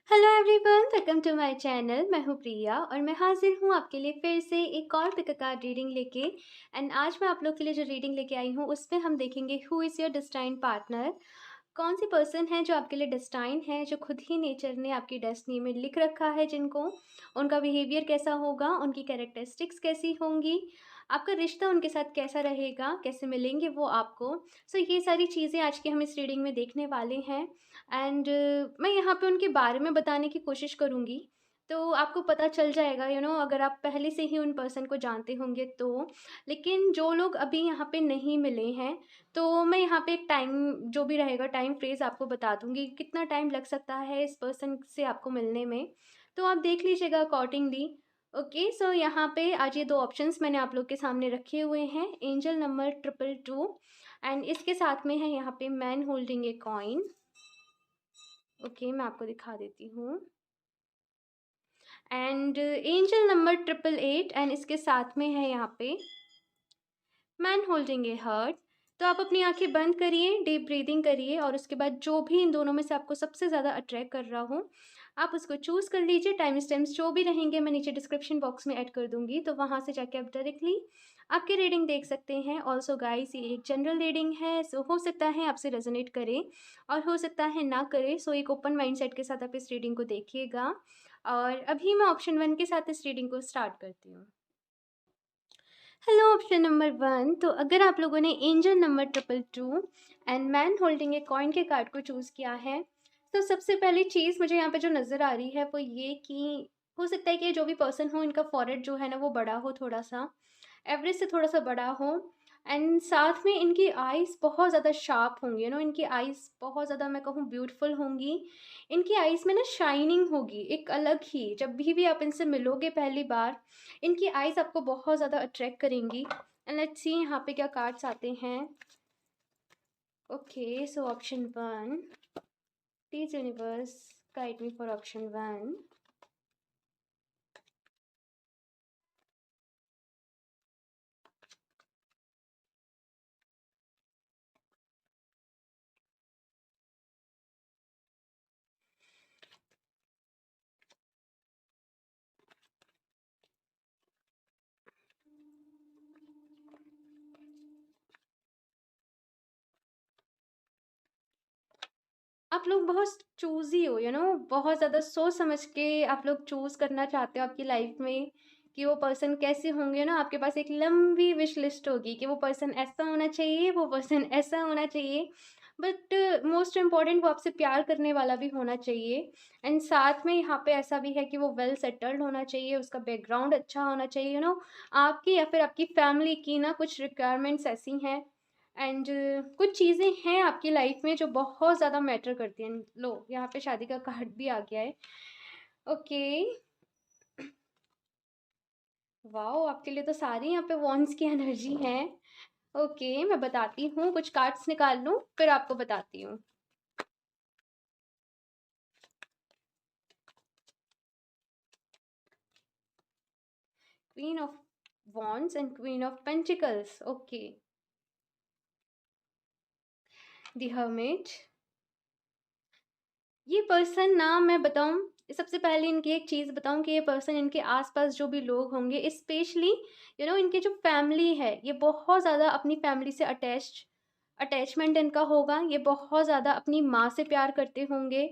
Hello everyone, welcome to my channel. मैं हूँ प्रिया और मैं हाजिर हूँ आपके लिए फिर से एक और पिक अ कार्ड रीडिंग लेके। एंड आज मैं आप लोग के लिए जो रीडिंग लेके आई हूँ उसमें हम देखेंगे who is your destined partner. कौन सी पर्सन है जो आपके लिए डेस्टाइन है, जो खुद ही नेचर ने आपकी डेस्टिनी में लिख रखा है, जिनको उनका बिहेवियर कैसा होगा, उनकी कैरेक्टरिस्टिक्स कैसी होंगी, आपका रिश्ता उनके साथ कैसा रहेगा, कैसे मिलेंगे वो आपको। सो ये सारी चीज़ें आज के हम इस रीडिंग में देखने वाले हैं। एंड मैं यहाँ पे उनके बारे में बताने की कोशिश करूँगी, तो आपको पता चल जाएगा अगर आप पहले से ही उन पर्सन को जानते होंगे तो। लेकिन जो लोग अभी यहाँ पे नहीं मिले हैं, तो मैं यहाँ पे एक टाइम जो भी रहेगा टाइम फ्रेज़ आपको बता दूँगी, कितना टाइम लग सकता है इस पर्सन से आपको मिलने में, तो आप देख लीजिएगा अकॉर्डिंगली। ओके, सो यहाँ पे आज ये 2 ऑप्शंस मैंने आप लोग के सामने रखे हुए हैं, एंजल नंबर 222 एंड इसके साथ में है यहाँ पे man holding a coin. Okay, मैं आपको दिखा देती हूँ। एंड एंजल नंबर 888 एंड इसके साथ में है यहाँ पे मैन होल्डिंग ए हार्ट। तो आप अपनी आंखें बंद करिए, डीप ब्रीदिंग करिए और उसके बाद जो भी इन दोनों में से आपको सबसे ज़्यादा अट्रैक्ट कर रहा हो आप उसको चूज़ कर लीजिए। टाइम स्टैम्प्स जो भी रहेंगे मैं नीचे डिस्क्रिप्शन बॉक्स में ऐड कर दूंगी, तो वहाँ से जाके आप डायरेक्टली आपकी रीडिंग देख सकते हैं। ऑल्सो गाइस, ये एक जनरल रीडिंग है, सो हो सकता है आपसे रेजोनेट करे और हो सकता है ना करे। सो एक ओपन माइंडसेट के साथ आप इस रीडिंग को देखिएगा। और अभी मैं ऑप्शन 1 के साथ इस रीडिंग को स्टार्ट करती हूँ। हेलो ऑप्शन नंबर 1, तो अगर आप लोगों ने angel number 222 and man holding a coin के कार्ड को चूज़ किया है, तो सबसे पहली चीज़ मुझे यहाँ पे जो नज़र आ रही है वो ये कि हो सकता है कि जो भी पर्सन हो इनका फॉरहेड जो है ना वो बड़ा हो, थोड़ा सा एवरेज से थोड़ा सा बड़ा हो। एंड साथ में इनकी आइज़ बहुत ज़्यादा शार्प होंगी, इनकी आइज़ बहुत ज़्यादा मैं कहूँ ब्यूटीफुल होंगी। इनकी आइज़ में ना शाइनिंग होगी एक अलग ही, जब भी आप इनसे मिलोगे पहली बार इनकी आइज़ आपको बहुत ज़्यादा अट्रैक्ट करेंगी। एंड लेट्स सी यहाँ पे क्या कार्ड्स आते हैं। Okay, so option 1, please universe guide me for option 1। आप लोग बहुत चूज़ी हो, बहुत ज़्यादा सोच समझ के आप लोग चूज़ करना चाहते हो आपकी लाइफ में कि वो पर्सन कैसे होंगे ना। आपके पास एक लंबी विश लिस्ट होगी कि वो पर्सन ऐसा होना चाहिए, वो पर्सन ऐसा होना चाहिए। बट मोस्ट इम्पॉर्टेंट वो आपसे प्यार करने वाला भी होना चाहिए। एंड साथ में यहाँ पे ऐसा भी है कि वो वेल सेटल्ड होना चाहिए, उसका बैकग्राउंड अच्छा होना चाहिए। आपकी या फिर आपकी फैमिली की ना कुछ रिक्वायरमेंट्स ऐसी हैं। एंड कुछ चीज़ें हैं आपकी लाइफ में जो बहुत ज़्यादा मैटर करती हैं। लो, यहाँ पे शादी का कार्ड भी आ गया है। ओके, वाओ, आपके लिए तो सारी यहाँ पे वॉन्ड्स की एनर्जी है। ओके, मैं बताती हूँ, कुछ कार्ड्स निकाल लूँ फिर आपको बताती हूँ। Queen of wands and queen of pentacles. Okay, the hermit. ये पर्सन ना मैं बताऊँ, सबसे पहले इनकी एक चीज़ बताऊँ कि ये पर्सन इनके आसपास जो भी लोग होंगे स्पेशली इनकी जो फैमिली है ये बहुत ज़्यादा अपनी फैमिली से अटैचमेंट इनका होगा। ये बहुत ज़्यादा अपनी माँ से प्यार करते होंगे।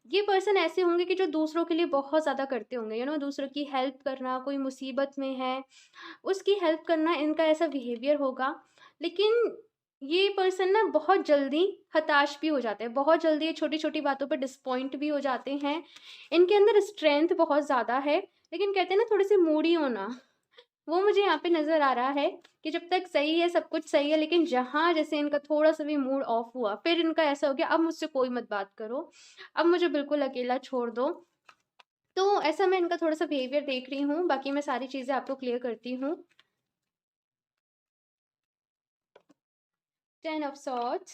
ये पर्सन ऐसे होंगे कि जो दूसरों के लिए बहुत ज़्यादा करते होंगे, दूसरों की हेल्प करना, कोई मुसीबत में है उसकी हेल्प करना, इनका ऐसा बिहेवियर होगा। लेकिन ये पर्सन ना बहुत जल्दी हताश भी हो जाते हैं, बहुत जल्दी ये छोटी-छोटी बातों पे डिसअपॉइंट भी हो जाते हैं। इनके अंदर स्ट्रेंथ बहुत ज़्यादा है, लेकिन कहते हैं ना थोड़े-से मूडी होना, वो मुझे यहाँ पे नज़र आ रहा है कि जब तक सही है, सब कुछ सही है, लेकिन जहाँ जैसे इनका थोड़ा-सा भी मूड ऑफ हुआ, फिर इनका ऐसा हो गया अब मुझसे कोई मत बात करो, अब मुझे बिल्कुल अकेला छोड़ दो। तो ऐसा मैं इनका थोड़ा-सा बिहेवियर देख रही हूँ, बाकी मैं सारी चीज़ें आपको क्लियर करती हूँ। 10 ऑफ सॉर्ड्स,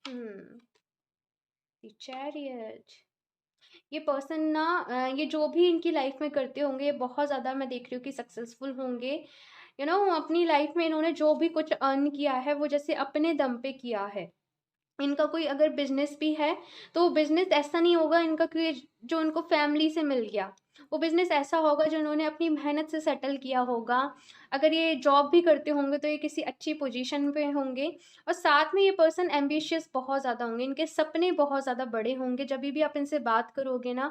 द चैरियट। ये पर्सन ना ये जो भी इनकी लाइफ में करते होंगे ये बहुत ज़्यादा मैं देख रही हूँ कि सक्सेसफुल होंगे। अपनी लाइफ में इन्होंने जो भी कुछ अर्न किया है वो जैसे अपने दम पे किया है। इनका कोई अगर बिजनेस भी है तो वो बिजनेस ऐसा नहीं होगा इनका कि जो इनको फैमिली से मिल गया, वो बिजनेस ऐसा होगा जो उन्होंने अपनी मेहनत से सेटल किया होगा। अगर ये जॉब भी करते होंगे तो ये किसी अच्छी पोजीशन पे होंगे, और साथ में ये पर्सन एम्बिशियस बहुत ज़्यादा होंगे, इनके सपने बहुत ज़्यादा बड़े होंगे। जब भी आप इनसे बात करोगे ना,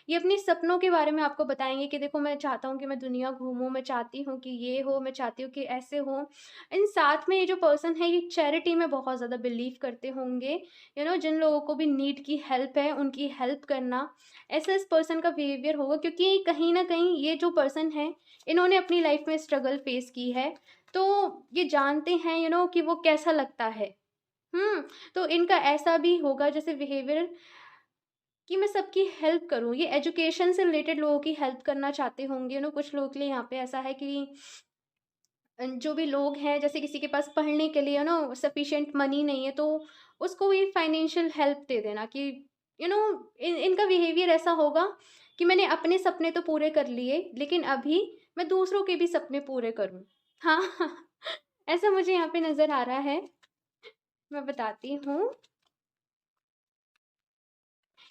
ये अपने सपनों के बारे में आपको बताएंगे कि देखो मैं चाहता हूँ कि मैं दुनिया घूमूं, मैं चाहती हूँ कि ये हो, मैं चाहती हूँ कि ऐसे हो। इन साथ में ये जो पर्सन है ये चैरिटी में बहुत ज़्यादा बिलीव करते होंगे। जिन लोगों को भी नीड की हेल्प है उनकी हेल्प करना, ऐसा इस पर्सन का बिहेवियर होगा, क्योंकि कहीं ना कहीं ये जो पर्सन है इन्होंने अपनी लाइफ में स्ट्रगल फेस की है, तो ये जानते हैं कि वो कैसा लगता है। हम्म। तो इनका ऐसा भी होगा जैसे बिहेवियर कि मैं सबकी हेल्प करूं, ये एजुकेशन से रिलेटेड लोगों की हेल्प करना चाहते होंगे। कुछ लोगों के लिए यहाँ पे ऐसा है कि जो भी लोग हैं जैसे किसी के पास पढ़ने के लिए सफिशिएंट मनी नहीं है, तो उसको भी फाइनेंशियल हेल्प दे देना कि यू नो इनका बिहेवियर ऐसा होगा कि मैंने अपने सपने तो पूरे कर लिए, लेकिन अभी मैं दूसरों के भी सपने पूरे करूं। हाँ। ऐसा मुझे यहाँ पे नज़र आ रहा है। मैं बताती हूँ।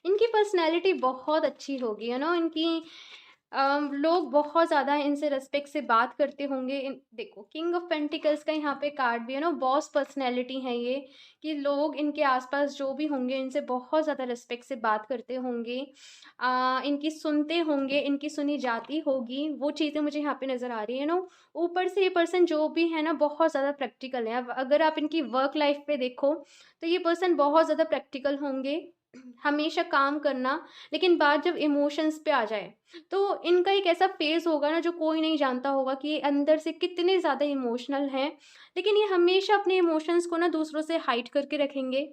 इनकी पर्सनैलिटी बहुत अच्छी होगी, इनकी लोग बहुत ज़्यादा इनसे रिस्पेक्ट से बात करते होंगे। देखो किंग ऑफ पेंटिकल्स का यहाँ पे कार्ड भी बॉस पर्सनैलिटी है ये, कि लोग इनके आसपास जो भी होंगे इनसे बहुत ज़्यादा रिस्पेक्ट से बात करते होंगे, इनकी सुनते होंगे, इनकी सुनी जाती होगी, वो चीज़ें मुझे यहाँ पे नज़र आ रही है। ऊपर से ये पर्सन जो भी है ना बहुत ज़्यादा प्रैक्टिकल है। अब अगर आप इनकी वर्क लाइफ पे देखो तो ये पर्सन बहुत ज़्यादा प्रैक्टिकल होंगे, हमेशा काम करना, लेकिन बात जब इमोशंस पे आ जाए तो इनका एक ऐसा फेज होगा ना जो कोई नहीं जानता होगा कि ये अंदर से कितने ज़्यादा इमोशनल हैं। लेकिन ये हमेशा अपने इमोशंस को ना दूसरों से हाइड करके रखेंगे।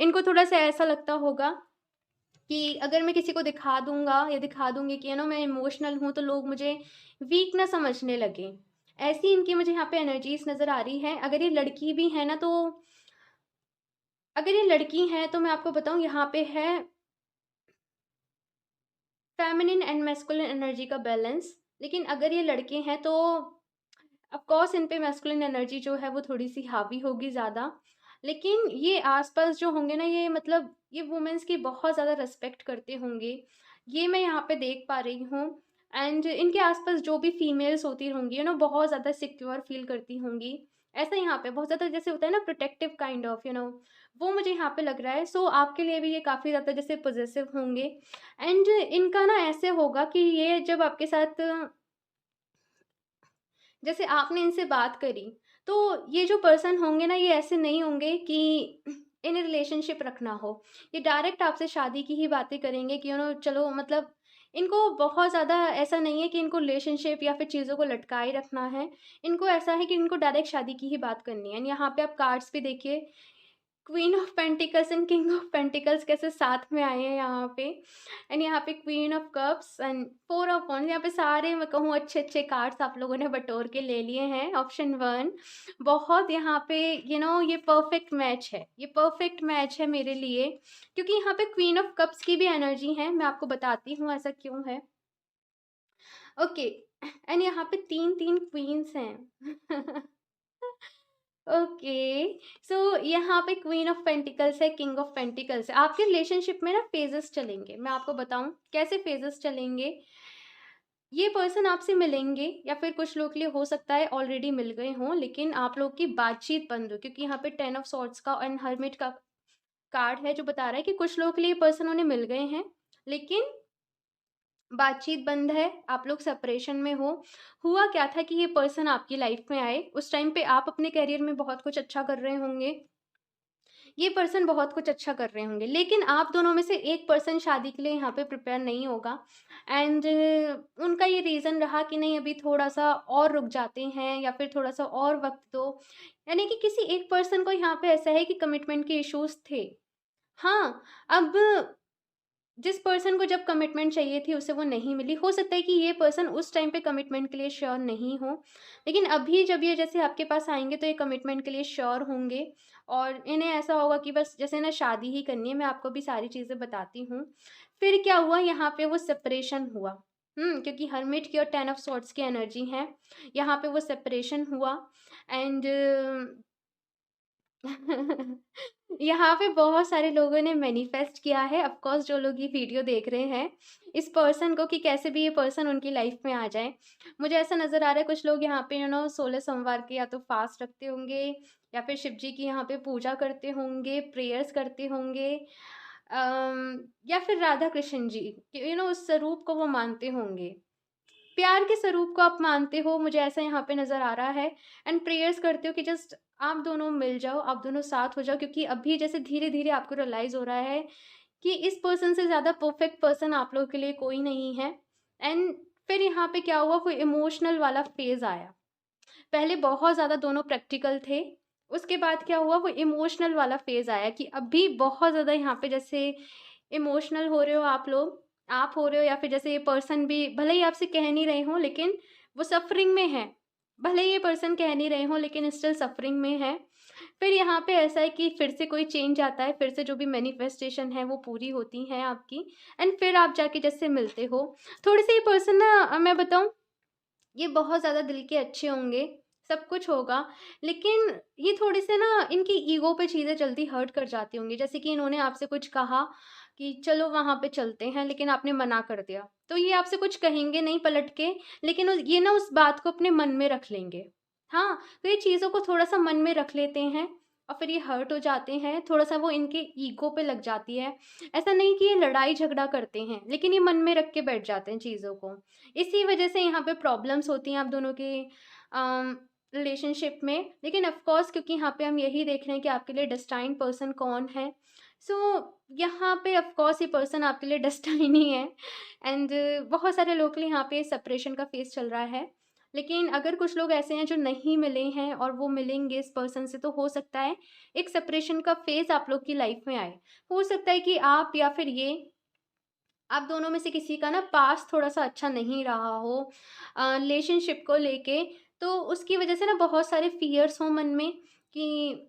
इनको थोड़ा सा ऐसा लगता होगा कि अगर मैं किसी को दिखा दूंगा या दिखा दूंगी कि मैं इमोशनल हूँ तो लोग मुझे वीक ना समझने लगे। ऐसी इनकी मुझे यहाँ पे एनर्जीज नज़र आ रही है। अगर ये लड़की भी है ना, तो अगर ये लड़की है तो मैं आपको बताऊं यहाँ पे है फेमिनिन एंड मैस्कुलिन एनर्जी का बैलेंस। लेकिन अगर ये लड़के हैं तो ऑफ कोर्स इन पे मैस्कुलिन एनर्जी जो है वो थोड़ी सी हावी होगी ज़्यादा। लेकिन ये आसपास जो होंगे ना, ये मतलब ये वुमेन्स की बहुत ज़्यादा रिस्पेक्ट करते होंगे, ये मैं यहाँ पे देख पा रही हूँ। एंड इनके आसपास जो भी फीमेल्स होती होंगी बहुत ज़्यादा सिक्योर फील करती होंगी। ऐसा यहाँ पे बहुत ज़्यादा जैसे होता है ना प्रोटेक्टिव काइंड ऑफ वो मुझे यहाँ पे लग रहा है। सो आपके लिए भी ये काफ़ी ज़्यादा जैसे पॉजिटिव होंगे। एंड इनका ना ऐसे होगा कि ये जब आपके साथ जैसे आपने इनसे बात करी, तो ये जो पर्सन होंगे ना ये ऐसे नहीं होंगे कि इन्हें रिलेशनशिप रखना हो। ये डायरेक्ट आपसे शादी की ही बातें करेंगे कि चलो मतलब इनको बहुत ज़्यादा ऐसा नहीं है कि इनको रिलेशनशिप या फिर चीज़ों को लटकाए रखना है। इनको ऐसा है कि इनको डायरेक्ट शादी की ही बात करनी है। एंड यहाँ पे आप कार्ड्स भी देखिए, queen of pentacles and king of pentacles कैसे साथ में आए हैं यहाँ पे। एंड यहाँ पे queen of cups and four of wands. यहाँ पे सारे मैं कहूँ अच्छे अच्छे कार्ड्स आप लोगों ने बटोर के ले लिए हैं। ऑप्शन वन बहुत यहाँ पे ये परफेक्ट मैच है, ये परफेक्ट मैच है मेरे लिए, क्योंकि यहाँ पे क्वीन ऑफ कप्स की भी एनर्जी है। मैं आपको बताती हूँ ऐसा क्यों है। ओके। एंड यहाँ पे तीन तीन क्वींस हैं। ओके। सो यहाँ पे क्वीन ऑफ पेंटिकल्स है, किंग ऑफ पेंटिकल्स है। आपके रिलेशनशिप में ना फेजेस चलेंगे, मैं आपको बताऊं कैसे फेजेस चलेंगे। ये पर्सन आपसे मिलेंगे या फिर कुछ लोग के लिए हो सकता है ऑलरेडी मिल गए हों, लेकिन आप लोग की बातचीत बंद हो, क्योंकि यहाँ पे टेन ऑफ सॉर्ड्स का एंड हर्मिट का कार्ड है जो बता रहा है कि कुछ लोग के लिए पर्सन उन्हें मिल गए हैं, लेकिन बातचीत बंद है, आप लोग सेपरेशन में हो। हुआ क्या था कि ये पर्सन आपकी लाइफ में आए, उस टाइम पे आप अपने करियर में बहुत कुछ अच्छा कर रहे होंगे, ये पर्सन बहुत कुछ अच्छा कर रहे होंगे, लेकिन आप दोनों में से एक पर्सन शादी के लिए यहाँ पे प्रिपेयर नहीं होगा। एंड उनका ये रीज़न रहा कि नहीं अभी थोड़ा सा और रुक जाते हैं या फिर थोड़ा सा और वक्त दो। यानी कि किसी एक पर्सन को यहाँ पे ऐसा है कि कमिटमेंट के इश्यूज थे। हाँ। अब जिस पर्सन को जब कमिटमेंट चाहिए थी उसे वो नहीं मिली, हो सकता है कि ये पर्सन उस टाइम पे कमिटमेंट के लिए श्योर नहीं हो, लेकिन अभी जब ये जैसे आपके पास आएंगे तो ये कमिटमेंट के लिए श्योर होंगे। और इन्हें ऐसा होगा कि बस जैसे ना शादी ही करनी है। मैं आपको भी सारी चीज़ें बताती हूँ। फिर क्या हुआ यहाँ पे, वो सेपरेशन हुआ। क्योंकि हर्मिट की और टेन ऑफ सॉर्ड्स की एनर्जी है, यहाँ पे वो सेपरेशन हुआ। एंड यहाँ पे बहुत सारे लोगों ने मैनिफेस्ट किया है, ऑफ कोर्स जो लोग ये वीडियो देख रहे हैं, इस पर्सन को कि कैसे भी ये पर्सन उनकी लाइफ में आ जाए। मुझे ऐसा नज़र आ रहा है कुछ लोग यहाँ पे 16 सोमवार के या तो फास्ट रखते होंगे या फिर शिव जी की यहाँ पे पूजा करते होंगे, प्रेयर्स करते होंगे, या फिर राधा कृष्ण जी के उस स्वरूप को वो मानते होंगे। प्यार के स्वरूप को आप मानते हो, मुझे ऐसा यहाँ पे नज़र आ रहा है। एंड प्रेयर्स करते हो कि जस्ट आप दोनों मिल जाओ, आप दोनों साथ हो जाओ, क्योंकि अभी जैसे धीरे-धीरे आपको रियलाइज़ हो रहा है कि इस पर्सन से ज़्यादा परफेक्ट पर्सन आप लोगों के लिए कोई नहीं है। एंड फिर यहाँ पे क्या हुआ, वो इमोशनल वाला फ़ेज़ आया। पहले बहुत ज़्यादा दोनों प्रैक्टिकल थे, उसके बाद क्या हुआ, वो इमोशनल वाला फ़ेज़ आया कि अभी बहुत ज़्यादा यहाँ पे जैसे इमोशनल हो रहे हो आप लोग, आप हो रहे हो या फिर जैसे ये पर्सन भी भले ही आपसे कह नहीं रहे हों, लेकिन वो सफ़रिंग में है। भले ही ये पर्सन कह नहीं रहे हों, लेकिन स्टिल सफ़रिंग में है। फिर यहाँ पे ऐसा है कि फिर से कोई चेंज आता है, फिर से जो भी मैनिफेस्टेशन है वो पूरी होती हैं आपकी, एंड फिर आप जाके जैसे मिलते हो। थोड़े-से ये पर्सन ना मैं बताऊँ, ये बहुत ज़्यादा दिल के अच्छे होंगे, सब कुछ होगा, लेकिन ये थोड़े-से ना इनकी ईगो पे चीज़ें जल्दी हर्ट कर जाती होंगी। जैसे कि इन्होंने आपसे कुछ कहा कि चलो वहाँ पे चलते हैं, लेकिन आपने मना कर दिया। तो ये आपसे कुछ कहेंगे नहीं पलट के, लेकिन ये ना उस बात को अपने मन में रख लेंगे। हाँ, तो ये चीज़ों को थोड़ा-सा मन में रख लेते हैं और फिर ये हर्ट हो जाते हैं, थोड़ा-सा वो इनके ईगो पे लग जाती है। ऐसा नहीं कि ये लड़ाई-झगड़ा करते हैं, लेकिन ये मन में रख के बैठ जाते हैं चीज़ों को। इसी वजह से यहाँ पे प्रॉब्लम्स होती हैं आप दोनों के रिलेशनशिप में। लेकिन ऑफ कोर्स क्योंकि यहाँ पे हम यही देख रहे हैं कि आपके लिए डेस्टाइन्ड पर्सन कौन है, सो यहाँ पे ऑफ कोर्स ये पर्सन आपके लिए डेस्टाइन ही है। एंड बहुत सारे लोग के लिए यहाँ पे सेपरेशन का फेज़ चल रहा है। लेकिन अगर कुछ लोग ऐसे हैं जो नहीं मिले हैं और वो मिलेंगे इस पर्सन से, तो हो सकता है एक सेपरेशन का फेज़ आप लोग की लाइफ में आए। हो सकता है कि आप या फिर ये, आप दोनों में से किसी का ना पास्ट थोड़ा-सा अच्छा नहीं रहा हो रिलेशनशिप को लेके, तो उसकी वजह से ना बहुत सारे फ़ियर्स हों मन में कि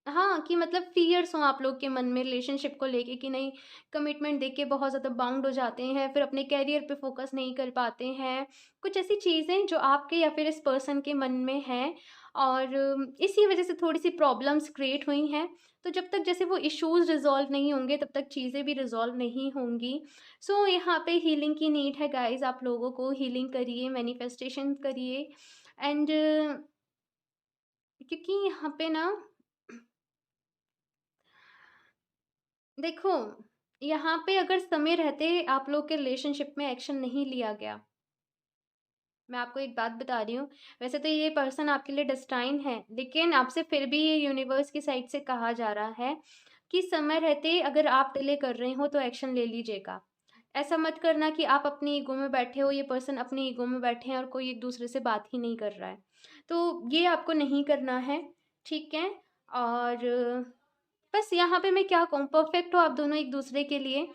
हाँ, कि मतलब फ़ियर्स हों आप लोग के मन में रिलेशनशिप को लेके कि नहीं, कमिटमेंट देके बहुत ज़्यादा बाउंड हो जाते हैं, फिर अपने करियर पे फ़ोकस नहीं कर पाते हैं। कुछ ऐसी चीज़ें जो आपके या फिर इस पर्सन के मन में हैं और इसी वजह से थोड़ी-सी प्रॉब्लम्स क्रिएट हुई हैं। तो जब तक जैसे वो इश्यूज़ रिज़ॉल्व नहीं होंगे, तब तक चीज़ें भी रिज़ॉल्व नहीं होंगी। सो यहाँ पे हीलिंग की नीड है गाइज़, आप लोगों को हीलिंग करिए, मैनिफेस्टेशन करिए। एंड क्योंकि यहाँ पे ना देखो, यहाँ पे अगर समय रहते आप लोग के रिलेशनशिप में एक्शन नहीं लिया गया, मैं आपको एक बात बता रही हूँ, वैसे तो ये पर्सन आपके लिए डेस्टाइन है, लेकिन आपसे फिर भी ये यूनिवर्स की साइड से कहा जा रहा है कि समय रहते अगर आप डिले कर रहे हो तो एक्शन ले लीजिएगा। ऐसा मत करना कि आप अपनी ईगो में बैठे हो, ये पर्सन अपनी ईगो में बैठे हैं और कोई एक दूसरे से बात ही नहीं कर रहा है। तो ये आपको नहीं करना है, ठीक है? और बस यहाँ पे मैं क्या कहूँ, परफेक्ट हो आप दोनों एक दूसरे के लिए।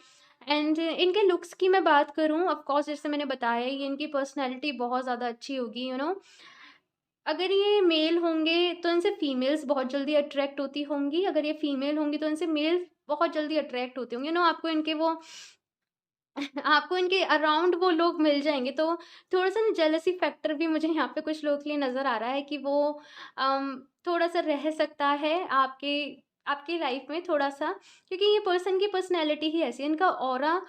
एंड इनके लुक्स की मैं बात करूँ, ऑफ कोर्स जैसे मैंने बताया ये इनकी पर्सनैलिटी बहुत ज़्यादा अच्छी होगी, अगर ये मेल होंगे तो इनसे फीमेल्स बहुत जल्दी अट्रैक्ट होती होंगी, अगर ये फीमेल होंगी तो इनसे मेल बहुत जल्दी अट्रैक्ट होते होंगे, आपको इनके वो आपको इनके अराउंड वो लोग मिल जाएँगे, तो थोड़ा-सा ना जेलसी फैक्टर भी मुझे यहाँ पे कुछ लोगों के लिए नज़र आ रहा है कि वो थोड़ा-सा रह सकता है आपके आपकी लाइफ़ में थोड़ा-सा, क्योंकि ये पर्सन की पर्सनैलिटी ही ऐसी है, इनका ऑरा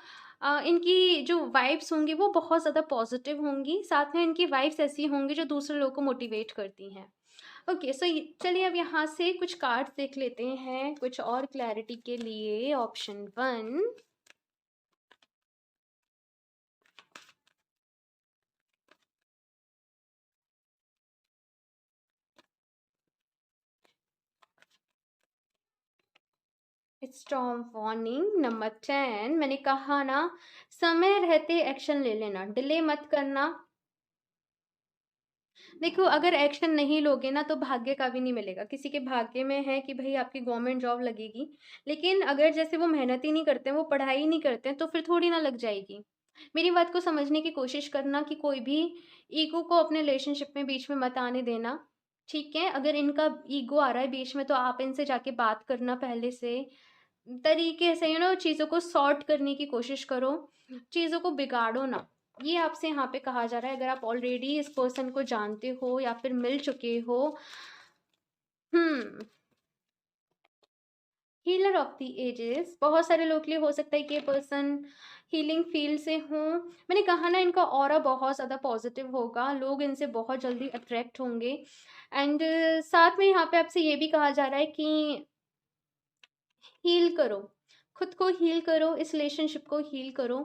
इनकी जो वाइब्स होंगी वो बहुत ज़्यादा पॉज़िटिव होंगी, साथ में इनकी वाइब्स ऐसी होंगी जो दूसरे लोगों को मोटिवेट करती हैं। ओके, सो य चलिए अब यहाँ से कुछ कार्ड्स देख लेते हैं, कुछ और क्लैरिटी के लिए। ऑप्शन 1, स्टॉर्म वार्निंग नंबर 10, मैंने कहा ना, समय रहते एक्शन ले लेना, डिले मत करना। देखो, अगर एक्शन नहीं लोगे ना तो भाग्य का भी नहीं मिलेगा। किसी के भाग्य में है कि भई आपकी गवर्नमेंट जॉब लगेगी, लेकिन अगर जैसे वो मेहनत ही नहीं करते हैं, वो पढ़ाई ही नहीं करते हैं, तो फिर थोड़ी ना लग जाएगी। मेरी बात को समझने की कोशिश करना कि कोई भी ईगो को अपने रिलेशनशिप में बीच में मत आने देना, ठीक है? अगर इनका ईगो आ रहा है बीच में तो आप इनसे जाके बात करना पहले से, तरीके से चीज़ों को सॉर्ट करने की कोशिश करो, चीज़ों को बिगाड़ो ना। ये आपसे यहाँ पे कहा जा रहा है, अगर आप ऑलरेडी इस पर्सन को जानते हो या फिर मिल चुके हो। हुँ। हीलर ऑफ द एजेस, बहुत सारे लोग के लिए हो सकता है कि ये पर्सन हीलिंग फील्ड से हों। मैंने कहा ना, इनका ऑरा बहुत ज़्यादा पॉजिटिव होगा, लोग इनसे बहुत जल्दी अट्रैक्ट होंगे। एंड साथ में यहाँ पे आपसे ये भी कहा जा रहा है कि हील करो, खुद को हील करो, इस रिलेशनशिप को हील करो,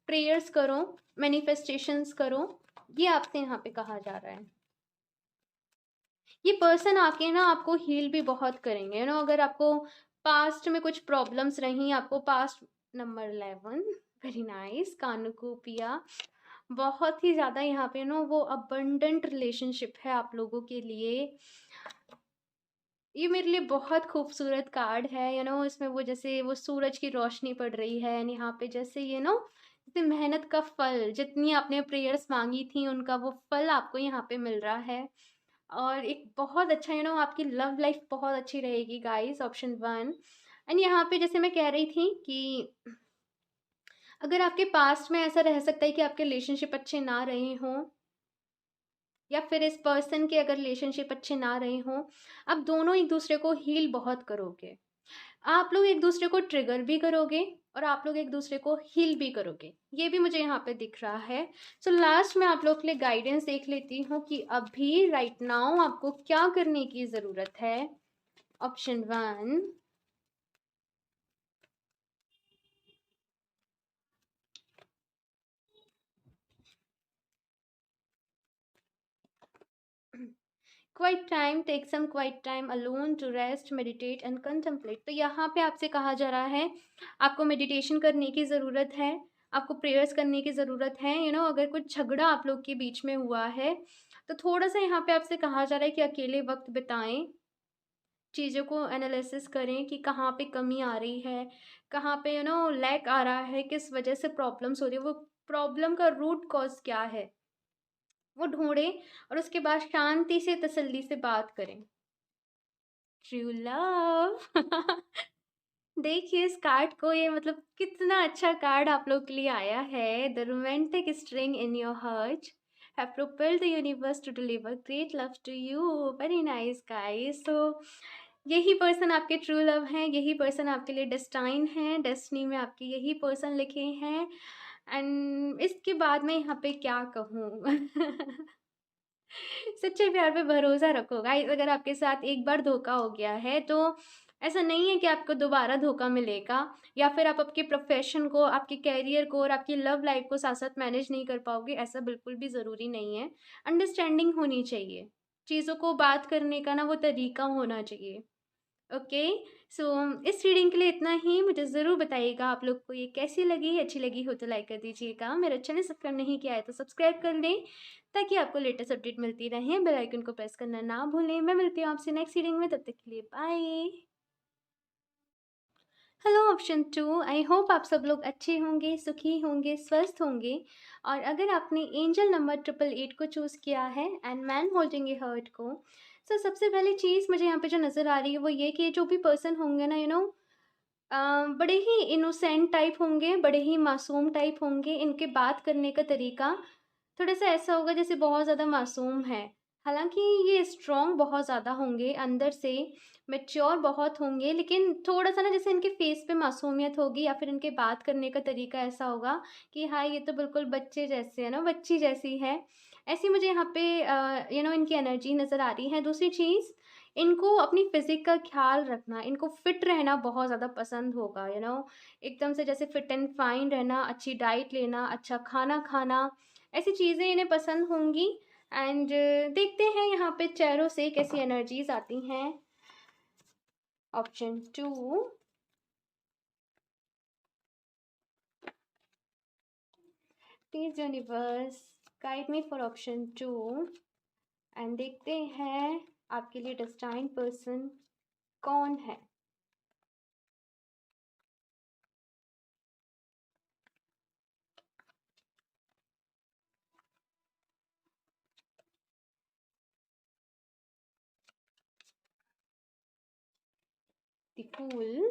प्रेयर्स करो, मैनिफेस्टेशंस करो, ये आपसे यहाँ पे कहा जा रहा है। ये पर्सन आके ना आपको हील भी बहुत करेंगे, यू नो, अगर आपको पास्ट में कुछ प्रॉब्लम्स रही, आपको पास्ट, नंबर 11, वेरी नाइस, कानुकोपिया, बहुत ही ज़्यादा यहाँ पे ना वो अबंडेंट रिलेशनशिप है आप लोगों के लिए। ये मेरे लिए बहुत खूबसूरत कार्ड है, यू नो, इसमें वो जैसे वो सूरज की रोशनी पड़ रही है, एंड यहाँ पे जैसे यू नो, जैसे मेहनत का फल, जितनी आपने प्रेयर्स मांगी थी उनका वो फल आपको यहाँ पे मिल रहा है। और एक बहुत अच्छा, यू नो, आपकी लव लाइफ बहुत अच्छी रहेगी गाइस, ऑप्शन 1। एंड यहाँ पे जैसे मैं कह रही थी कि अगर आपके पास्ट में ऐसा रह सकता है कि आपके रिलेशनशिप अच्छे ना रहे हों, या फिर इस पर्सन के अगर रिलेशनशिप अच्छे ना रहे हों, आप दोनों एक दूसरे को हील बहुत करोगे, आप लोग एक दूसरे को ट्रिगर भी करोगे और आप लोग एक दूसरे को हील भी करोगे, ये भी मुझे यहाँ पे दिख रहा है। सो लास्ट में आप लोग के लिए गाइडेंस देख लेती हूँ कि अभी राइट नाउ आपको क्या करने की ज़रूरत है। Option 1, quiet time, take some quiet time alone to rest, meditate and contemplate. तो यहाँ पे आपसे कहा जा रहा है आपको मेडिटेशन करने की ज़रूरत है, आपको प्रेयर्स करने की ज़रूरत है, यू नो, अगर कुछ झगड़ा आप लोग के बीच में हुआ है तो थोड़ा सा यहाँ पे आपसे कहा जा रहा है कि अकेले वक्त बिताएं, चीज़ों को एनालिसिस करें कि कहाँ पे कमी आ रही है, कहाँ पे, यू नो, लैक आ रहा है, किस वजह से प्रॉब्लम्स हो रही है, वो प्रॉब्लम का रूट कॉज क्या है वो ढूंढें, और उसके बाद शांति से तसल्ली से बात करें। True love. देखिए इस कार्ड को, ये मतलब कितना अच्छा कार्ड आप लोग के लिए आया है। The romantic string in your heart have propelled the universe to deliver great love to you. Very nice guys. So यही पर्सन आपके ट्रू लव हैं, यही पर्सन आपके लिए डेस्टाइन है, डेस्टिनी में आपके यही पर्सन लिखे हैं। एंड इसके बाद मैं यहाँ पे क्या कहूँ। सच्चे प्यार पे भरोसा रखो गाइस। अगर आपके साथ एक बार धोखा हो गया है तो ऐसा नहीं है कि आपको दोबारा धोखा मिलेगा, या फिर आप आपके प्रोफेशन को, आपके कैरियर को और आपकी लव लाइफ को साथ साथ मैनेज नहीं कर पाओगे, ऐसा बिल्कुल भी ज़रूरी नहीं है। अंडरस्टैंडिंग होनी चाहिए, चीज़ों को बात करने का ना वो तरीका होना चाहिए। ओके। सो इस रीडिंग के लिए इतना ही। मुझे ज़रूर बताइएगा आप लोग को ये कैसी लगी, अच्छी लगी हो तो लाइक कर दीजिएगा, मेरे चैनल सब्सक्राइब नहीं किया है तो सब्सक्राइब कर लें ताकि आपको लेटेस्ट अपडेट मिलती रहे। बेल आइकन को प्रेस करना ना भूलें। मैं मिलती हूँ आपसे नेक्स्ट रीडिंग में, तब तक के लिए bye. Hello option 2, I hope आप सब लोग अच्छे होंगे, सुखी होंगे, स्वस्थ होंगे। और अगर आपने एंजल नंबर 888 को चूज़ किया है and man holding a heart को, तो सबसे पहली चीज़ मुझे यहाँ पे जो नज़र आ रही है वो ये कि जो भी पर्सन होंगे ना, यू नो, बड़े ही इनोसेंट टाइप होंगे, बड़े ही मासूम टाइप होंगे। इनके बात करने का तरीका थोड़ा-सा ऐसा होगा जैसे बहुत ज़्यादा मासूम है। हालाँकि ये स्ट्रॉन्ग बहुत ज़्यादा होंगे, अंदर से मैच्योर बहुत होंगे, लेकिन थोड़ा-सा ना जैसे इनके फेस पे मासूमियत होगी, या फिर इनके बात करने का तरीका ऐसा होगा कि हाँ, ये तो बिल्कुल बच्चे जैसे है ना, बच्ची जैसी है। ऐसी मुझे यहाँ पे यू नो इनकी एनर्जी नज़र आ रही है। दूसरी चीज़, इनको अपनी फ़िज़िक का ख़्याल रखना, इनको फ़िट रहना बहुत ज़्यादा पसंद होगा, यू नो, एकदम से जैसे फ़िट एंड फ़ाइन रहना, अच्छी डाइट लेना, अच्छा खाना खाना, ऐसी चीज़ें इन्हें पसंद होंगी। एंड देखते हैं यहाँ पे चेहरों से कैसी एनर्जीज आती हैं। Option 2, please universe guide me for option 2। And देखते हैं आपके लिए डेस्टाइन पर्सन कौन है। The fool,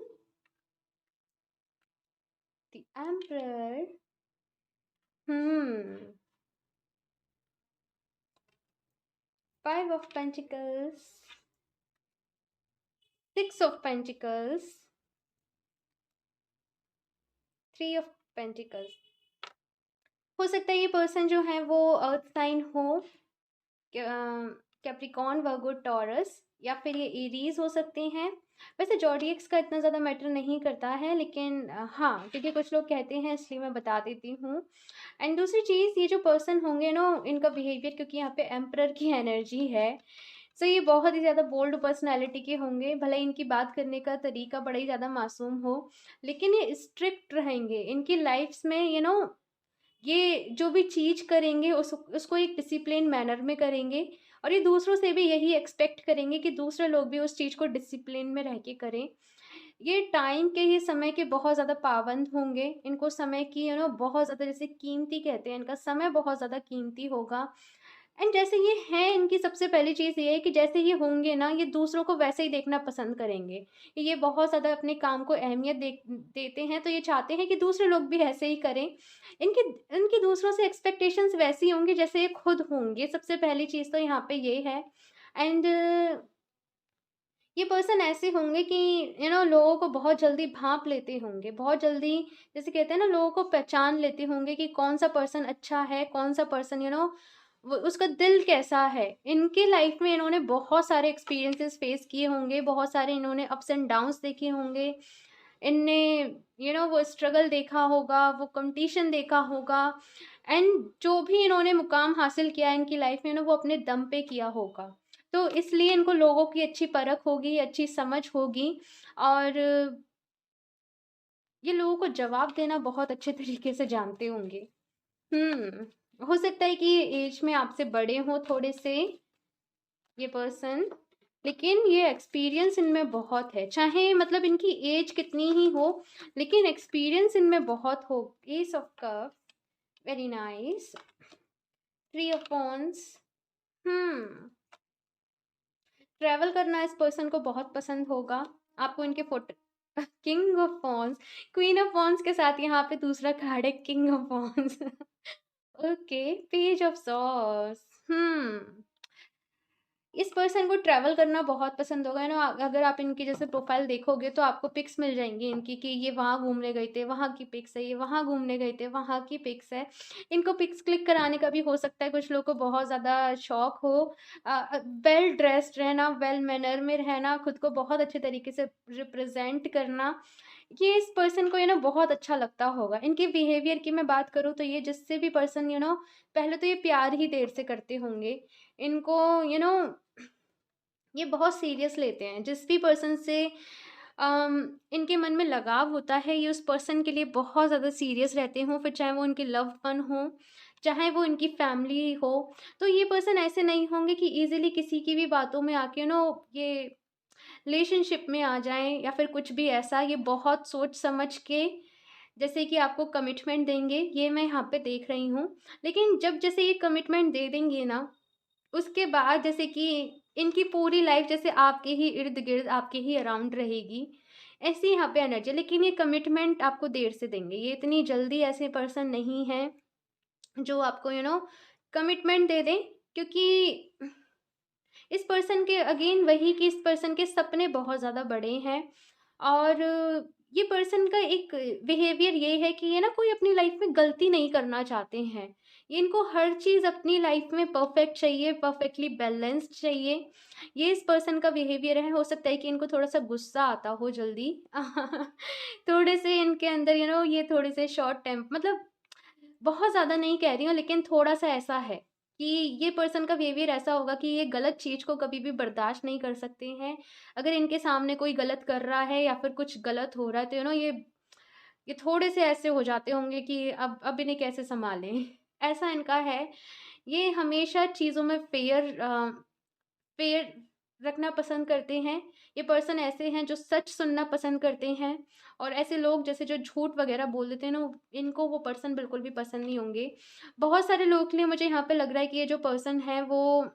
the emperor, hmm 5 of Pentacles, 6 of Pentacles, 3 of pentacles. हो सकता है ये पर्सन जो है वो अर्थ साइन हो, कैप्रिकॉर्न, वर्गो, टॉरस, या फिर ये एरीज हो सकते हैं। वैसे जॉडियक्स का इतना ज़्यादा मैटर नहीं करता है, लेकिन हाँ, क्योंकि कुछ लोग कहते हैं इसलिए मैं बता देती हूँ। एंड दूसरी चीज़, ये जो पर्सन होंगे ना, इनका बिहेवियर, क्योंकि यहाँ पे एम्परर की एनर्जी है, सो ये बहुत ही ज़्यादा बोल्ड पर्सनैलिटी के होंगे। भले इनकी बात करने का तरीका बड़ा ही ज़्यादा मासूम हो, लेकिन ये स्ट्रिक्ट रहेंगे। इनकी लाइफ्स में ये जो भी चीज़ करेंगे उसको एक डिसिप्लिन मैनर में करेंगे, और ये दूसरों से भी यही एक्सपेक्ट करेंगे कि दूसरे लोग भी उस चीज़ को डिसिप्लिन में रह के करें। ये टाइम के, ये समय के बहुत ज़्यादा पाबंद होंगे। इनको समय की बहुत ज़्यादा, जैसे कीमती कहते हैं, इनका समय बहुत ज़्यादा कीमती होगा। एंड जैसे ये हैं, इनकी सबसे पहली चीज़ ये है कि जैसे ये होंगे ना, ये दूसरों को वैसे ही देखना पसंद करेंगे। ये बहुत ज़्यादा अपने काम को अहमियत देते हैं, तो ये चाहते हैं कि दूसरे लोग भी ऐसे ही करें। इनकी इनकी दूसरों से एक्सपेक्टेशंस वैसी होंगी जैसे ये खुद होंगे। सबसे पहली चीज़ तो यहाँ पे ये है। एंड ये पर्सन ऐसे होंगे कि लोगों को बहुत जल्दी भांप लेते होंगे, बहुत जल्दी, जैसे कहते हैं ना, लोगों को पहचान लेते होंगे कि कौन सा पर्सन अच्छा है, कौन सा पर्सन उसका दिल कैसा है। इनके लाइफ में इन्होंने बहुत सारे एक्सपीरियंसेस फेस किए होंगे, बहुत सारे इन्होंने अप्स एंड डाउन्स देखे होंगे। इनने वो स्ट्रगल देखा होगा, वो कंपटीशन देखा होगा, एंड जो भी इन्होंने मुकाम हासिल किया है इनकी लाइफ में वो अपने दम पे किया होगा। तो इसलिए इनको लोगों की अच्छी परख होगी, अच्छी समझ होगी, और ये लोगों को जवाब देना बहुत अच्छे तरीके से जानते होंगे। हो सकता है कि ये एज में आपसे बड़े हों थोड़े से, ये पर्सन, लेकिन ये एक्सपीरियंस इनमें बहुत है। चाहे मतलब इनकी एज कितनी ही हो, लेकिन एक्सपीरियंस इनमें बहुत हो। S of cup, very nice. 3 of wands. Travel करना इस पर्सन को बहुत पसंद होगा। आपको इनके photo king of wands, queen of wands के साथ यहाँ पे दूसरा कार्ड है king of wands. Okay, page of swords. इस पर्सन को ट्रैवल करना बहुत पसंद होगा अगर आप इनकी जैसे प्रोफाइल देखोगे तो आपको पिक्स मिल जाएंगी इनकी, कि ये वहाँ घूमने गए थे, वहाँ की पिक्स है, ये वहाँ घूमने गए थे, वहाँ की पिक्स है। इनको पिक्स क्लिक कराने का भी हो सकता है, कुछ लोगों को बहुत ज़्यादा शौक हो। वेल ड्रेस्ड रहना, वेल मैनर में रहना, खुद को बहुत अच्छे तरीके से रिप्रेजेंट करना, ये इस पर्सन को बहुत अच्छा लगता होगा। इनके बिहेवियर की मैं बात करूँ तो ये जिससे भी पर्सन पहले तो ये प्यार ही देर से करते होंगे। इनको ये बहुत सीरियस लेते हैं जिस भी पर्सन से इनके मन में लगाव होता है। ये उस पर्सन के लिए बहुत ज़्यादा सीरियस रहते हों, फिर चाहे वो इनके लव वन हो, चाहे वो इनकी फैमिली हो। तो ये पर्सन ऐसे नहीं होंगे कि इजीली किसी की भी बातों में आके ये रिलेशनशिप में आ जाएं या फिर कुछ भी ऐसा। ये बहुत सोच समझ के जैसे कि आपको कमिटमेंट देंगे, ये मैं यहाँ पे देख रही हूँ। लेकिन जब जैसे ये कमिटमेंट दे देंगे ना, उसके बाद जैसे कि इनकी पूरी लाइफ जैसे आपके ही इर्द-गिर्द, आपके ही अराउंड रहेगी, ऐसी यहाँ पे एनर्जी है। लेकिन ये कमिटमेंट आपको देर से देंगे। ये इतनी जल्दी ऐसे पर्सन नहीं हैं जो आपको कमिटमेंट दे दें, क्योंकि इस पर्सन के अगेन वही कि इस पर्सन के सपने बहुत ज़्यादा बड़े हैं, और ये पर्सन का एक बिहेवियर ये है कि ये कोई अपनी लाइफ में गलती नहीं करना चाहते हैं। ये इनको हर चीज़ अपनी लाइफ में परफेक्ट चाहिए, परफेक्टली बैलेंस्ड चाहिए। ये इस पर्सन का बिहेवियर है। हो सकता है कि इनको थोड़ा सा गुस्सा आता हो जल्दी। थोड़े से इनके अंदर ये थोड़े से शॉर्ट टेम्प, मतलब बहुत ज़्यादा नहीं कह रही हूँ, लेकिन थोड़ा-सा ऐसा है कि ये पर्सन का बिहेवियर ऐसा होगा कि ये गलत चीज़ को कभी भी बर्दाश्त नहीं कर सकते हैं। अगर इनके सामने कोई गलत कर रहा है या फिर कुछ गलत हो रहा है तो ये थोड़े से ऐसे हो जाते होंगे कि अब इन्हें कैसे सँभालें? ऐसा इनका है। ये हमेशा चीज़ों में फेयर रखना पसंद करते हैं। ये पर्सन ऐसे हैं जो सच सुनना पसंद करते हैं, और ऐसे लोग जैसे जो झूठ वगैरह बोल देते हैं ना, इनको वो पर्सन बिल्कुल भी पसंद नहीं होंगे। बहुत सारे लोगों के लिए मुझे यहाँ पे लग रहा है कि ये जो पर्सन है वो,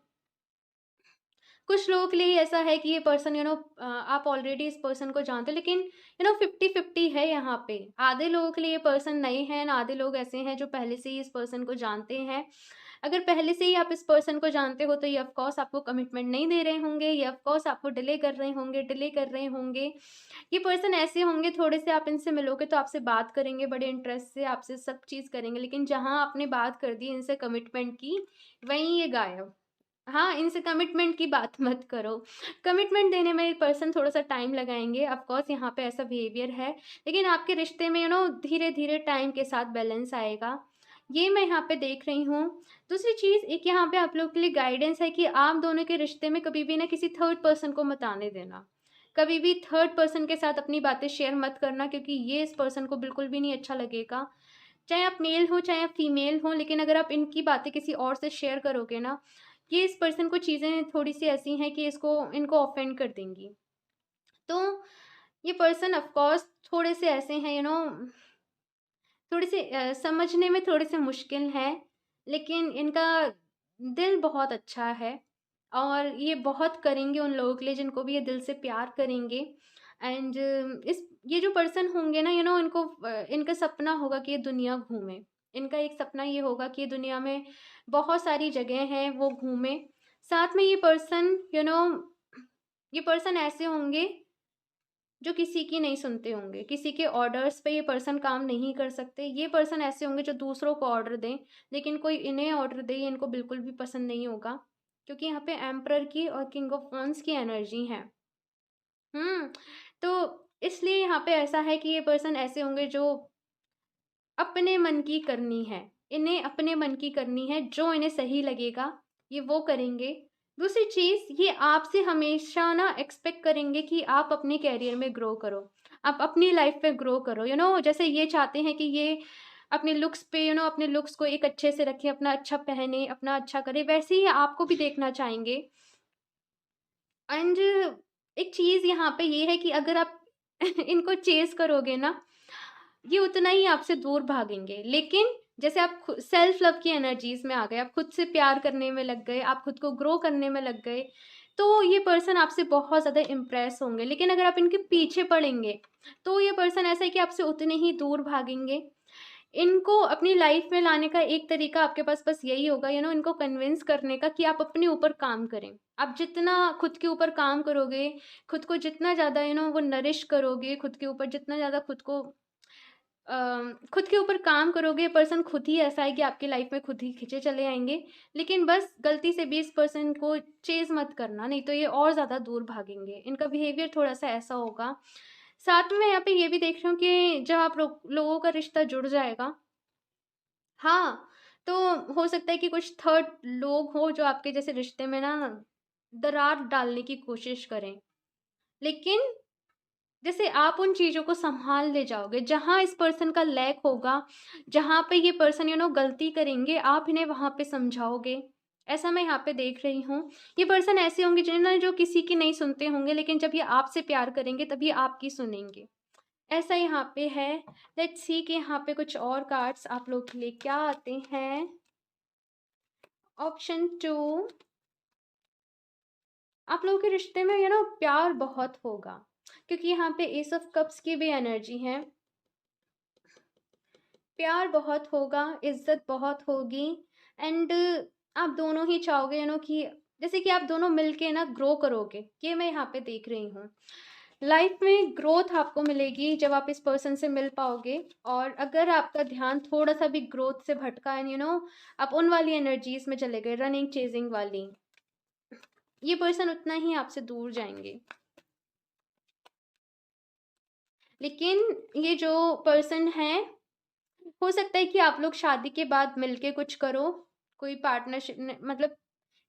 कुछ लोगों के लिए ऐसा है कि ये पर्सन आप ऑलरेडी इस पर्सन को जानते हो, लेकिन 50-50 है यहाँ पे। आधे लोगों के लिए ये पर्सन नए हैं, आधे लोग ऐसे हैं जो पहले से ही इस पर्सन को जानते हैं। अगर पहले से ही आप इस पर्सन को जानते हो तो ये ऑफ कोर्स आपको कमिटमेंट नहीं दे रहे होंगे, ये ऑफ कोर्स आपको डिले कर रहे होंगे। ये पर्सन ऐसे होंगे, थोड़े से आप इनसे मिलोगे तो आपसे बात करेंगे बड़े इंटरेस्ट से, आपसे सब चीज़ करेंगे, लेकिन जहाँ आपने बात कर दी इनसे कमिटमेंट की, वहीं ये गायब। हाँ, इनसे कमिटमेंट की बात मत करो। कमिटमेंट देने में पर्सन थोड़ा-सा टाइम लगाएँगे, ऑफ कोर्स यहाँ पे ऐसा बिहेवियर है, लेकिन आपके रिश्ते में धीरे-धीरे टाइम के साथ बैलेंस आएगा। ये मैं यहाँ पे देख रही हूँ। दूसरी चीज़ एक यहाँ पे आप लोगों के लिए गाइडेंस है कि आप दोनों के रिश्ते में कभी भी ना किसी थर्ड पर्सन को मत आने देना। कभी भी थर्ड पर्सन के साथ अपनी बातें शेयर मत करना, क्योंकि ये इस पर्सन को बिल्कुल भी नहीं अच्छा लगेगा। चाहे आप मेल हो, चाहे आप फीमेल हो, लेकिन अगर आप इनकी बातें किसी और से शेयर करोगे ना, ये इस पर्सन को चीज़ें थोड़ी-सी ऐसी हैं कि इसको इनको ऑफेंड कर देंगी। तो ये पर्सन ऑफ कोर्स थोड़े से ऐसे हैं, थोड़े से समझने में थोड़े से मुश्किल हैं, लेकिन इनका दिल बहुत अच्छा है और ये बहुत करेंगे उन लोगों के लिए जिनको भी ये दिल से प्यार करेंगे। एंड इस ये जो पर्सन होंगे ना, इनको इनका सपना होगा कि ये दुनिया घूमें। इनका एक सपना ये होगा कि ये दुनिया में बहुत सारी जगह हैं, वो घूमें। साथ में ये पर्सन ऐसे होंगे जो किसी की नहीं सुनते होंगे, किसी के ऑर्डर्स पे ये पर्सन काम नहीं कर सकते। ये पर्सन ऐसे होंगे जो दूसरों को ऑर्डर दें, लेकिन कोई इन्हें ऑर्डर दे, ये इनको बिल्कुल भी पसंद नहीं होगा, क्योंकि यहाँ पे एम्परर की और किंग ऑफ वंस की एनर्जी है। तो इसलिए यहाँ पे ऐसा है कि ये पर्सन ऐसे होंगे जो अपने मन की करनी है। इन्हें अपने मन की करनी है, जो इन्हें सही लगेगा, ये वो करेंगे। दूसरी चीज़, ये आपसे हमेशा ना एक्सपेक्ट करेंगे कि आप अपने करियर में ग्रो करो। आप अपनी लाइफ़ में ग्रो करो, जैसे ये चाहते हैं कि ये अपने लुक्स पे अपने लुक्स को एक अच्छे से रखें, अपना अच्छा पहने, अपना अच्छा करें, वैसे ही आपको भी देखना चाहेंगे। एंड एक चीज़ यहाँ पे ये है कि अगर आप इनको चेज़ करोगे ना, ये उतना ही आपसे दूर भागेंगे। लेकिन जैसे आप सेल्फ लव की एनर्जीज़ में आ गए, आप खुद से प्यार करने में लग गए, आप खुद को ग्रो करने में लग गए, तो ये पर्सन आपसे बहुत ज़्यादा इम्प्रेस होंगे। लेकिन अगर आप इनके पीछे पड़ेंगे, तो ये पर्सन ऐसा है कि आपसे उतने ही दूर भागेंगे। इनको अपनी लाइफ में लाने का एक तरीका आपके पास बस यही होगा, इनको कन्विंस करने का कि आप अपने ऊपर काम करें। आप जितना खुद के ऊपर काम करोगे, खुद को जितना ज़्यादा वो नरिश करोगे, खुद के ऊपर जितना ज़्यादा खुद के ऊपर काम करोगे, पर्सन खुद ही ऐसा है कि आपकी लाइफ में खुद ही खींचे चले आएँगे। लेकिन बस गलती से भी इस पर्सन को चेज़ मत करना, नहीं तो ये और ज़्यादा दूर भागेंगे। इनका बिहेवियर थोड़ा-सा ऐसा होगा। साथ में मैं यहाँ पे ये भी देख रही हूँ कि जब आप लोगों का रिश्ता जुड़ जाएगा, हाँ, तो हो सकता है कि कुछ थर्ड लोग हों जो आपके जैसे रिश्ते में ना दरार डालने की कोशिश करें। लेकिन जैसे आप उन चीज़ों को सँभाल ले जाओगे, जहाँ इस पर्सन का लैक होगा, जहाँ पे ये पर्सन गलती करेंगे, आप इन्हें वहाँ पे समझाओगे। ऐसा मैं यहाँ पे देख रही हूँ। ये पर्सन ऐसे होंगे जो किसी की नहीं सुनते होंगे, लेकिन जब ये आपसे प्यार करेंगे तभी आपकी सुनेंगे। ऐसा यहाँ पे है। लेट्स सी कि यहाँ पे कुछ और कार्ड्स आप लोग के लिए क्या आते हैं। ऑप्शन 2, आप लोगों के रिश्ते में प्यार बहुत होगा, क्योंकि यहाँ पे एस ऑफ कप्स की भी एनर्जी है। प्यार बहुत होगा, इज्जत बहुत होगी। एंड आप दोनों ही चाहोगे कि जैसे कि आप दोनों मिलके ना ग्रो करोगे, ये मैं यहाँ पे देख रही हूँ। लाइफ में ग्रोथ आपको मिलेगी जब आप इस पर्सन से मिल पाओगे। और अगर आपका ध्यान थोड़ा सा भी ग्रोथ से भटका एंड आप उन वाली एनर्जीज में चले गए, रनिंग चेजिंग वाली, ये पर्सन उतना ही आपसे दूर जाएंगे। लेकिन ये जो पर्सन है, हो सकता है कि आप लोग शादी के बाद मिलके कुछ करो, कोई पार्टनरशिप मतलब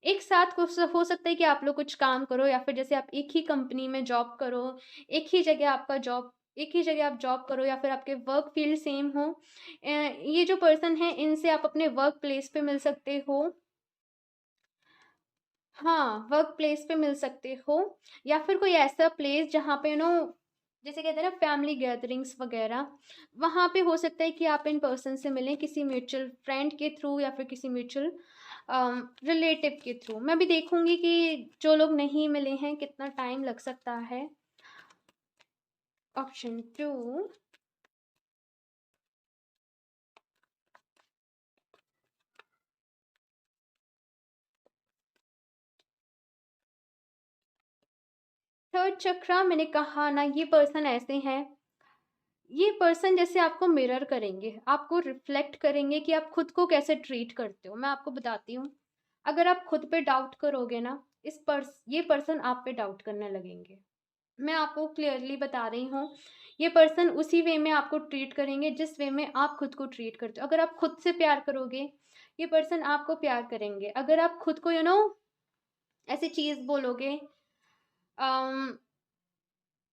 एक साथ कुछ हो सकता है कि आप लोग कुछ काम करो, या फिर जैसे आप एक ही कंपनी में जॉब करो, एक ही जगह आप जॉब करो, या फिर आपके वर्क फील्ड सेम हो। ये जो पर्सन है, इनसे आप अपने वर्क प्लेस पे मिल सकते हो। हाँ, वर्क प्लेस पे मिल सकते हो, या फिर कोई ऐसा प्लेस जहाँ पे जैसे कहते हैं ना फैमिली गैदरिंग्स वगैरह, वहाँ पे हो सकता है कि आप इन पर्सन से मिलें किसी म्यूचुअल फ्रेंड के थ्रू, या फिर किसी म्यूचुअल रिलेटिव के थ्रू। मैं भी देखूंगी कि जो लोग नहीं मिले हैं कितना टाइम लग सकता है। ऑप्शन 2, थर्ड चक्रा, मैंने कहा ना, ये पर्सन ऐसे हैं, ये पर्सन जैसे आपको मिरर करेंगे, आपको रिफ्लेक्ट करेंगे कि आप खुद को कैसे ट्रीट करते हो। मैं आपको बताती हूँ, अगर आप खुद पे डाउट करोगे ना, ये पर्सन आप पे डाउट करने लगेंगे। मैं आपको क्लियरली बता रही हूँ, ये पर्सन उसी वे में आपको ट्रीट करेंगे जिस वे में आप खुद को ट्रीट करते हो। अगर आप खुद से प्यार करोगे, ये पर्सन आपको प्यार करेंगे। अगर आप खुद को ऐसी चीज़ बोलोगे, अम,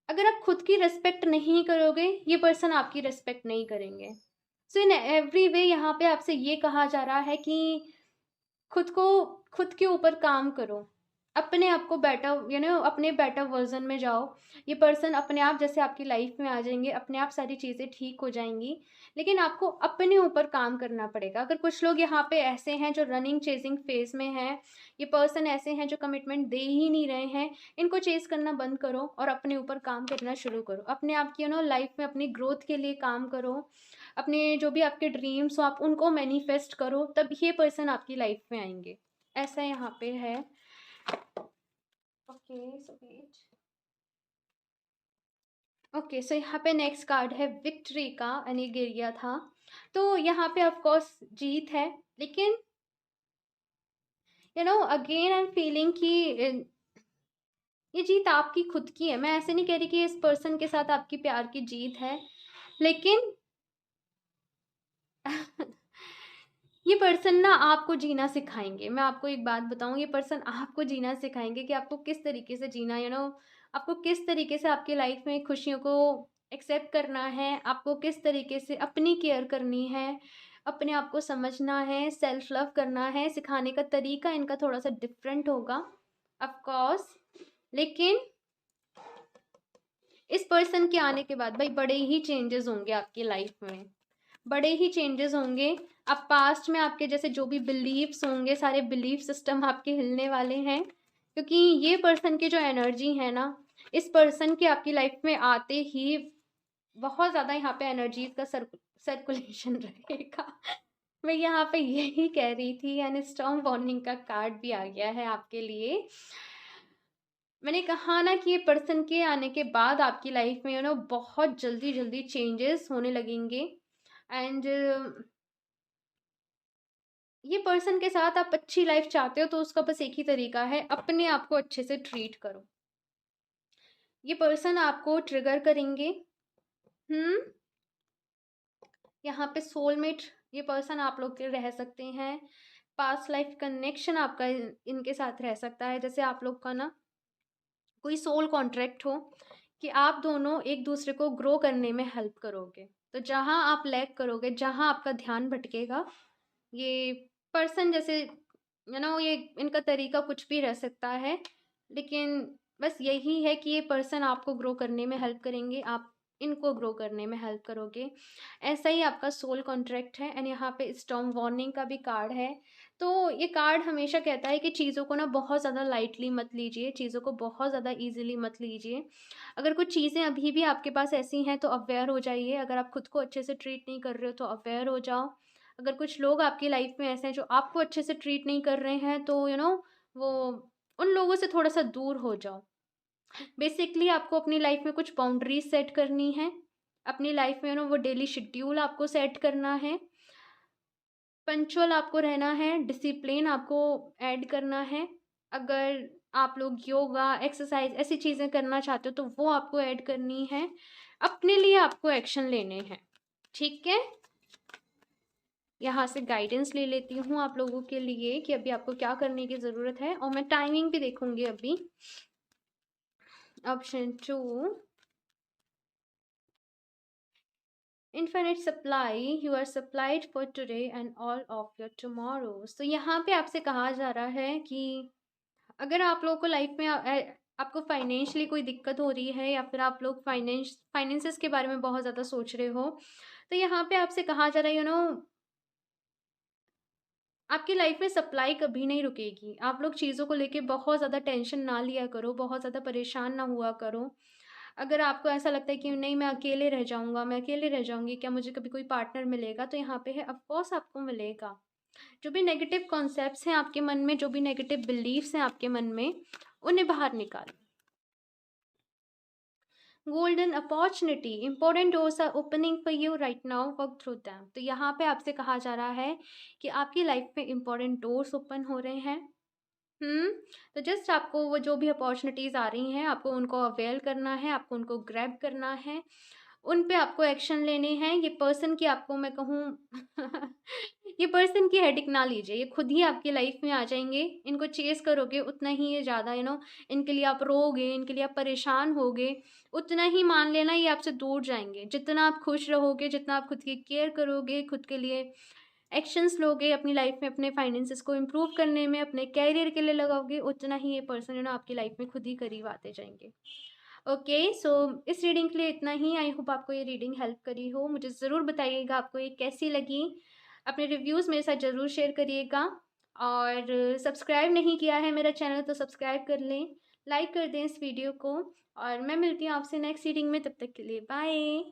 अगर आप खुद की रिस्पेक्ट नहीं करोगे, ये पर्सन आपकी रिस्पेक्ट नहीं करेंगे। सो इन एवरी वे यहाँ पे आपसे ये कहा जा रहा है कि खुद को खुद के ऊपर काम करो, अपने आप को बेटर अपने बेटर वर्जन में जाओ। ये पर्सन अपने आप जैसे आपकी लाइफ में आ जाएंगे, अपने आप सारी चीज़ें ठीक हो जाएंगी, लेकिन आपको अपने ऊपर काम करना पड़ेगा। अगर कुछ लोग यहाँ पे ऐसे हैं जो रनिंग चेजिंग फेज में हैं, ये पर्सन ऐसे हैं जो कमिटमेंट दे ही नहीं रहे हैं, इनको चेज करना बंद करो और अपने ऊपर काम करना शुरू करो। अपने आप की लाइफ में अपनी ग्रोथ के लिए काम करो, अपने जो भी आपके ड्रीम्स हो आप उनको मैनिफेस्ट करो, तब ये पर्सन आपकी लाइफ में आएंगे। ऐसा यहाँ पे है। ओके, सो यहाँ पे नेक्स्ट कार्ड है विक्ट्री का, एंड ये गिर गया था। तो यहाँ पे ऑफ कोर्स जीत है, लेकिन अगेन आई एम फीलिंग कि ये जीत आपकी खुद की है। मैं ऐसे नहीं कह रही कि इस पर्सन के साथ आपकी प्यार की जीत है, लेकिन ये पर्सन ना आपको जीना सिखाएंगे। मैं आपको एक बात बताऊं, ये पर्सन आपको जीना सिखाएंगे कि आपको किस तरीके से जीना, आपको किस तरीके से आपकी लाइफ में खुशियों को एक्सेप्ट करना है, आपको किस तरीके से अपनी केयर करनी है, अपने आप को समझना है, सेल्फ लव करना है। सिखाने का तरीका इनका थोड़ा सा डिफरेंट होगा ऑफ कोर्स, लेकिन इस पर्सन के आने के बाद भाई बड़े ही चेंजेस होंगे आपकी लाइफ में, बड़े ही चेंजेस होंगे। अब पास्ट में आपके जैसे जो भी बिलीव्स होंगे, सारे बिलीफ सिस्टम आपके हिलने वाले हैं, क्योंकि ये पर्सन की जो एनर्जी है ना, इस पर्सन के आपकी लाइफ में आते ही बहुत ज़्यादा यहाँ पे एनर्जीज का सर्कुलेशन रहेगा। मैं यहाँ पे यही कह रही थी, एंड स्टॉर्म वार्निंग का कार्ड भी आ गया है आपके लिए। मैंने कहा ना कि ये पर्सन के आने के बाद आपकी लाइफ में बहुत जल्दी जल्दी चेंजेस होने लगेंगे, एंड ये पर्सन के साथ आप अच्छी लाइफ चाहते हो तो उसका बस एक ही तरीका है, अपने आप को अच्छे से ट्रीट करो। ये पर्सन आपको ट्रिगर करेंगे। यहाँ पे सोलमेट ये पर्सन आप लोग के रह सकते हैं, पास्ट लाइफ कनेक्शन आपका इनके साथ रह सकता है। जैसे आप लोग का ना कोई सोल कॉन्ट्रैक्ट हो कि आप दोनों एक दूसरे को ग्रो करने में हेल्प करोगे। तो जहाँ आप लैग करोगे, जहाँ आपका ध्यान भटकेगा, ये पर्सन जैसे ये इनका तरीका कुछ भी रह सकता है, लेकिन बस यही है कि ये पर्सन आपको ग्रो करने में हेल्प करेंगे, आप इनको ग्रो करने में हेल्प करोगे। ऐसा ही आपका सोल कॉन्ट्रैक्ट है। एंड यहाँ पे स्टॉर्म वार्निंग का भी कार्ड है। तो ये कार्ड हमेशा कहता है कि चीज़ों को ना बहुत ज़्यादा लाइटली मत लीजिए, चीज़ों को बहुत ज़्यादा ईजिली मत लीजिए। अगर कुछ चीज़ें अभी भी आपके पास ऐसी हैं तो अवेयर हो जाइए। अगर आप खुद को अच्छे से ट्रीट नहीं कर रहे हो तो अवेयर हो जाओ। अगर कुछ लोग आपकी लाइफ में ऐसे हैं जो आपको अच्छे से ट्रीट नहीं कर रहे हैं, तो वो उन लोगों से थोड़ा सा दूर हो जाओ। बेसिकली आपको अपनी लाइफ में कुछ बाउंड्रीज सेट करनी है, अपनी लाइफ में वो डेली शेड्यूल आपको सेट करना है, पंक्चुअल आपको रहना है, डिसिप्लिन आपको ऐड करना है। अगर आप लोग योगा एक्सरसाइज ऐसी चीज़ें करना चाहते हो तो वो आपको ऐड करनी है, अपने लिए आपको एक्शन लेने हैं। ठीक है, यहाँ से गाइडेंस ले लेती हूँ आप लोगों के लिए कि अभी आपको क्या करने की ज़रूरत है, और मैं टाइमिंग भी देखूंगी अभी। Option 2, infinite supply, you are supplied for today and all of your tomorrows. तो यहाँ पे आपसे कहा जा रहा है कि अगर आप लोगों को लाइफ में आपको फाइनेंशियली कोई दिक्कत हो रही है, या फिर आप लोग फाइनेंसेस के बारे में बहुत ज़्यादा सोच रहे हो, तो यहाँ पे आपसे कहा जा रहा है आपकी लाइफ में सप्लाई कभी नहीं रुकेगी। आप लोग चीज़ों को लेके बहुत ज़्यादा टेंशन ना लिया करो, बहुत ज़्यादा परेशान ना हुआ करो। अगर आपको ऐसा लगता है कि नहीं मैं अकेले रह जाऊँगा, मैं अकेले रह जाऊँगी, क्या मुझे कभी कोई पार्टनर मिलेगा, तो यहाँ पे है ऑफ कोर्स आपको मिलेगा। जो भी नेगेटिव कॉन्सेप्ट्स हैं आपके मन में, जो भी नेगेटिव बिलीव्स हैं आपके मन में, उन्हें बाहर निकालो। Golden opportunity, important doors are opening for you right now, work through them. तो यहाँ पे आपसे कहा जा रहा है कि आपकी लाइफ में इंपॉर्टेंट डोर्स ओपन हो रहे हैं। तो जस्ट आपको वो जो भी अपॉर्चुनिटीज़ आ रही हैं, आपको उनको अवेल करना है, आपको उनको ग्रैब करना है, उन पे आपको एक्शन लेने हैं। ये पर्सन की आपको मैं कहूँ ये पर्सन की हेडेक ना लीजिए, ये खुद ही आपकी लाइफ में आ जाएँगे। इनको चेज़ करोगे उतना ही ये ज़्यादा इनके लिए आप रोओगे, इनके लिए आप परेशान होगे, उतना ही मान लेना ये आपसे दूर जाएँगे। जितना आप खुश रहोगे, जितना आप खुद की केयर करोगे, खुद के लिए एक्शंस लोगे अपनी लाइफ में, अपने फाइनेंसेस को इम्प्रूव करने में, अपने कैरियर के लिए लगाओगे, उतना ही ये पर्सन आपकी लाइफ में खुद ही करीब आते जाएँगे। ओके, सो इस रीडिंग के लिए इतना ही। आई होप आपको ये रीडिंग हेल्प करी हो। मुझे ज़रूर बताइएगा आपको ये कैसी लगी। अपने रिव्यूज़ मेरे साथ ज़रूर शेयर करिएगा, और सब्सक्राइब नहीं किया है मेरा चैनल तो सब्सक्राइब कर लें, लाइक कर दें इस वीडियो को, और मैं मिलती हूँ आपसे नेक्स्ट रीडिंग में। तब तक के लिए बाय।